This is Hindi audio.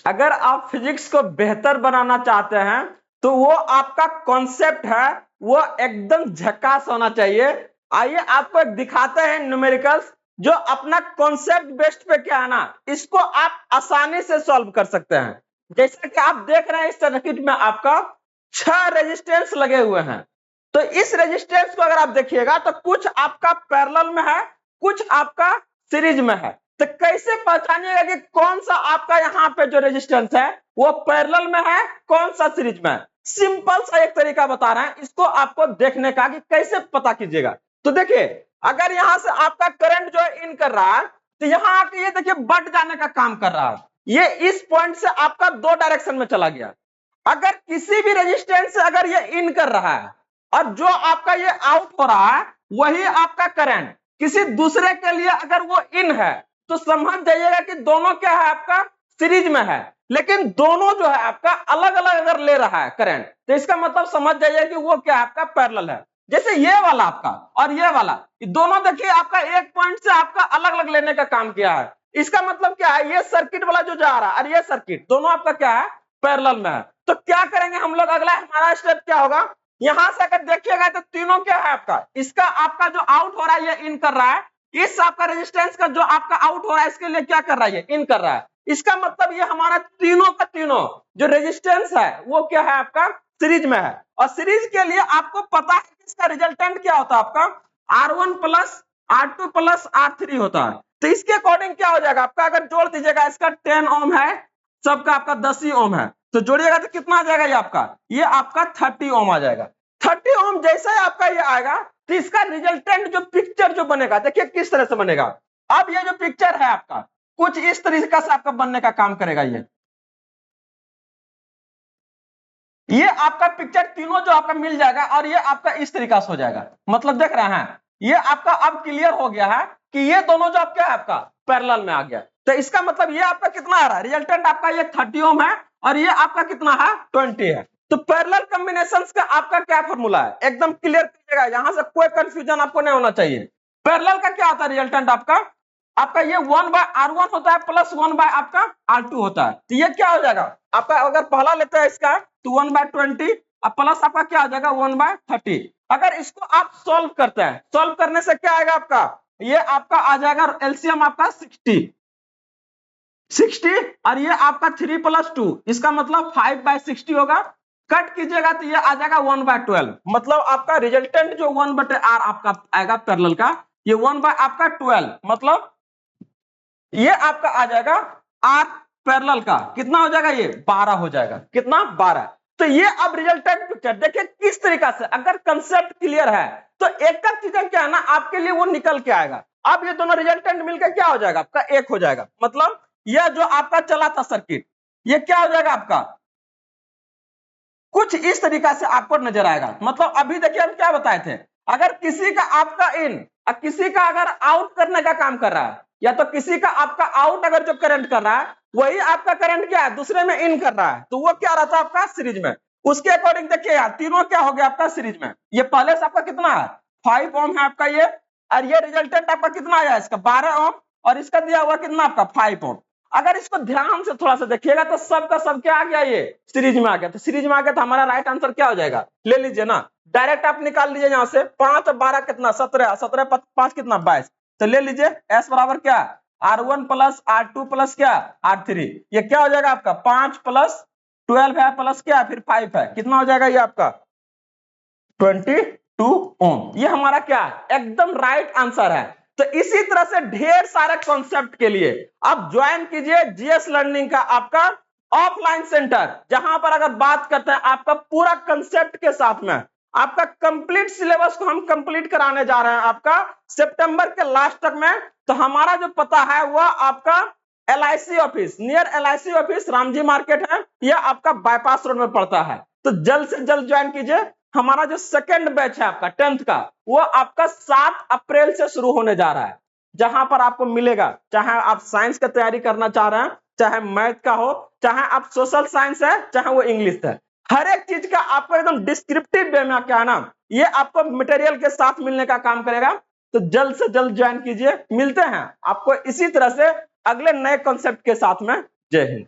अगर आप फिजिक्स को बेहतर बनाना चाहते हैं तो वो आपका कॉन्सेप्ट है वो एकदम झकास होना चाहिए। आइए आपको एक दिखाते हैं न्यूमेरिकल्स जो अपना कॉन्सेप्ट बेस्ड पे क्या है ना, इसको आप आसानी से सॉल्व कर सकते हैं। जैसा कि आप देख रहे हैं इस सर्किट में आपका 6 रेजिस्टेंस लगे हुए हैं। तो इस रेजिस्टेंस को अगर आप देखिएगा तो कुछ आपका पैरेलल में है, कुछ आपका सीरीज में है। तो कैसे पहचानिएगा कि कौन सा आपका यहाँ पे जो रेजिस्टेंस है वो पैरेलल में है, कौन सा सीरीज में है? सिंपल सा एक तरीका बता रहे हैं इसको आपको देखने का कि कैसे पता कीजिएगा। तो देखिए अगर यहाँ से आपका करंट जो है इन कर रहा है तो यहाँ आके ये देखिए बट जाने का काम कर रहा है। ये इस पॉइंट से आपका 2 डायरेक्शन में चला गया। अगर किसी भी रेजिस्टेंस से अगर ये इन कर रहा है और जो आपका ये आउट हो रहा है वही आपका करंट किसी दूसरे के लिए अगर वो इन है तो समझ जाइएगा कि दोनों क्या है आपका सीरीज में है। लेकिन दोनों जो है आपका अलग अलग अगर ले रहा है करंट तो इसका मतलब समझ जाइए कि वो क्या आपका पैरेलल है। जैसे ये वाला आपका और ये वाला दोनों देखिए आपका एक पॉइंट से आपका अलग अलग लेने का काम किया है। इसका मतलब क्या है, ये सर्किट वाला जो जा रहा है और ये सर्किट दोनों आपका क्या है पैरेलल में है। तो क्या करेंगे हम लोग, अगला हमारा स्टेप क्या होगा, यहां से अगर देखिएगा तो तीनों क्या है आपका, इसका आपका जो आउट हो रहा है ये इन कर रहा है, इस आपका रेजिस्टेंस का जो आपका आउट हो रहा है इसके लिए क्या कर रहा है, ये इन कर रहा है। इसका मतलब ये हमारा तीनों का तीनों जो रेजिस्टेंस है वो क्या है आपका सीरीज में है। और सीरीज के लिए आपको पता है कि इसका रिजल्टेंट क्या होता है आपका R1 plus R2 plus R3 होता है। तो इसके अकॉर्डिंग क्या हो जाएगा आपका, अगर जोड़ दीजिएगा इसका 10 ओम है, सबका आपका 10 ही ओम है, तो जोड़िएगा तो कितना आ जाएगा ये आपका 30 ओम आ जाएगा। 30 ओम जैसा ही आपका ये आएगा तो इसका रिजल्टेंट जो पिक्चर जो बनेगा देखिए किस तरह से बनेगा। अब ये जो पिक्चर है आपका कुछ इस तरीके से आपका बनने का काम करेगा। ये आपका पिक्चर तीनों जो आपका मिल जाएगा और ये आपका इस तरीका से हो जाएगा। मतलब देख रहे हैं ये आपका अब क्लियर हो गया है कि ये दोनों जो आपका है आपका पैरेलल में आ गया। तो इसका मतलब ये आपका कितना आ रहा है, रिजल्टेंट आपका ये 30 ओम है और ये आपका कितना है 20 है। तो पैरेलल कॉम्बिनेशंस का आपका क्या फॉर्मूला है, एकदम क्लियर कीजिएगा, यहां से कोई कंफ्यूजन आपको नहीं होना चाहिए। पैरेलल का क्या होता है रिजल्टेंट आपका आपका ये 1/R1 होता है प्लस 1/ आपका R2 होता है। तो ये क्या हो जाएगा आपका, अगर पहला लेते हैं इसका तो 1/20 और प्लस आपका क्या आ जाएगा 1/30। अगर इसको आप सॉल्व करते हैं, सॉल्व करने से क्या आएगा आपका, ये आपका आ जाएगा एलसीएम आपका 60 और ये आपका 3 + 2 इसका मतलब 5/60 होगा। कट कीजिएगा तो ये आ जाएगा 1/12। मतलब आपका रिजल्टेंट जो 1/R आपका आएगा पैरेलल का, ये 1/12 मतलब ये आपका आ जाएगा R पैरेलल का कितना हो जाएगा, ये 12 हो जाएगा। कितना 12। तो ये अब रिजल्टेंट पिक्चर देखिए किस तरीका से, अगर कंसेप्ट क्लियर है तो एक चीज क्या है ना आपके लिए वो निकल के आएगा। अब ये दोनों रिजल्टेंट मिलकर क्या हो जाएगा आपका एक हो जाएगा। मतलब यह जो आपका चला था सर्किट ये क्या हो जाएगा आपका कुछ इस तरीका से आपको नजर आएगा। मतलब अभी देखिए हम क्या बताए थे, अगर किसी का आपका इन और किसी का अगर आउट करने का काम कर रहा है, या तो किसी का आपका आउट अगर जो करंट कर रहा है वही आपका करंट क्या है दूसरे में इन कर रहा है, तो वो क्या रहता है आपका सीरीज में। उसके अकॉर्डिंग देखिए यार तीनों क्या हो गया आपका सीरीज में। ये पहले से आपका कितना है 5 ओम है आपका ये, और ये रिजल्टेंट आपका कितना आया इसका 12 ओम और इसका दिया हुआ कितना आपका 5 ओम। अगर इसको ध्यान से थोड़ा सा देखिएगा तो सब का सब क्या आ गया, ये सीरीज में आ गया। तो सीरीज में आ गया तो हमारा राइट आंसर क्या हो जाएगा, ले लीजिए ना डायरेक्ट आप निकाल लीजिए यहाँ से 5 और 12 कितना 17, 17 5 कितना 22। तो ले लीजिए S बराबर क्या R1 प्लस R2 प्लस क्या R3। ये क्या हो जाएगा आपका 5 + 12 है प्लस क्या फिर 5 है, कितना हो जाएगा ये आपका 22 ओम। ये हमारा क्या एकदम राइट आंसर है। तो इसी तरह से ढेर सारे कॉन्सेप्ट के लिए आप ज्वाइन कीजिए जीएस लर्निंग का आपका ऑफलाइन सेंटर, जहां पर अगर बात करते हैं आपका पूरा कंसेप्ट के साथ में आपका कंप्लीट सिलेबस को हम कंप्लीट कराने जा रहे हैं आपका सितंबर के लास्ट तक में। तो हमारा जो पता है वह आपका LIC office near LIC office Ramji market है, यह आपका बाईपास रोड में पड़ता है। तो जल्द से जल्द ज्वाइन कीजिए। हमारा जो सेकंड बैच है आपका 10th का वो आपका 7 अप्रैल से शुरू होने जा रहा है, जहां पर आपको मिलेगा चाहे आप साइंस का तैयारी करना चाह रहे हैं, चाहे मैथ का हो, चाहे आप सोशल साइंस है, चाहे वो इंग्लिश है, हर एक चीज का आपको एकदम डिस्क्रिप्टिव वे में क्या है ना ये आपको मटेरियल के साथ मिलने का काम करेगा। तो जल्द से जल्द ज्वाइन कीजिए। मिलते हैं आपको इसी तरह से अगले नए कॉन्सेप्ट के साथ में। जय हिंद।